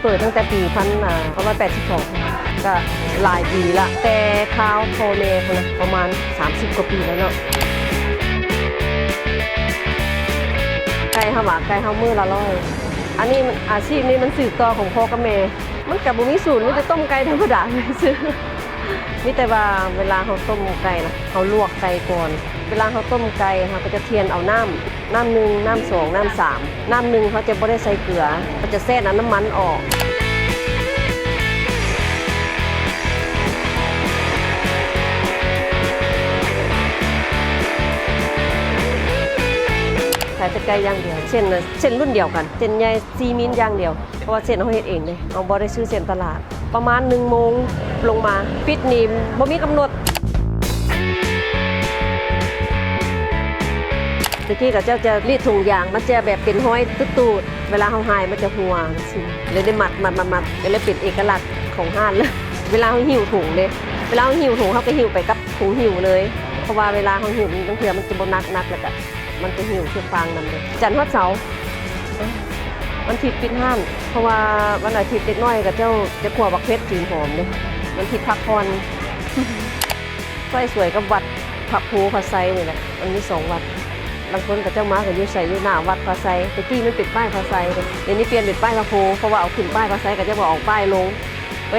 เปิดตั้งแต่ปี1982ก็หลายปีละแต่ข้าวโพเมคนนะประมาณ30 กว่าปีแล้วเนาะไก่เฮาหมาไก่เฮามือละร้อยอันนี้มันอาชีพนี้มันสืบต่อของพ่อกับแม่มันกับบุมีสูตรมันจะต้มไก่ธรรมดาไม่ซื้อมีแต่ว่าเวลาเขาต้มไก่นะเขาลวกไก่ก่อนเวลาเขาต้มไก่เขาก็จะเทียนเอาน้ำหนึ่งน้ำสองน้ำสามน้ำหนึ่งเขาจะไม่ได้ใส่เกลือเขาจะแซ่น้ำมันออกขายแต่ไก่ย่างเดียวเส้นรุ่นเดียวกันเส้นใหญ่4 มิลย่างเดียวเพราะว่าเส้นเขาเฮ็ดเองเลยเอาบ่ได้ซื้อเส้นตลาดประมาณ1 โมงลงมาปิดนี่บ่มีกำหนดตะกี้กับเจ้าจะรีดถุงยางมันจะแบบเป็นห้อยตูดๆเวลาเขาหายมันจะหัวสิเลยได้มัดก็เลยเป็นเอกลักษณ์ของห้านเลยเวลาเขาหิวถุงเลยเวลาเขาหิวถุงเขาก็หิวไปกับถุงหิวเลยเพราะว่าเวลาเขาหิวบางทีมันจะบ่นักแล้วก็มันจะหิวช่วงฟางนั่นเลยจันทร์ฮอดเสาร์วันอาทิตย์ปิดห้านเพราะว่าวันอาทิตย์เด็กน้อยกับเจ้าจะขั่วบักเพชรจีนหอมเลยวันอาทิตย์พักผ่อนไฟสวยกับวัดพระภูพระไซนี่แหละมันมี2 วัดบางคนกับเจ้าม้ากับยูใส่ยูหน้าวัดพระไซแต่ที่มันปิดป้ายพระไซเลยเดี๋ยวนี้เปลี่ยนเป็นป้ายพระภูเพราะว่าเอาขึ้นป้ายพระไซกับเจ้าบอกออกป้ายลง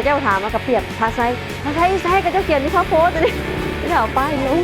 เจ้าถามว่ากับเปลี่ยนพระไซกับเจ้าเขียนที่พระโพสต์เลยเจ้าเอาป้ายลง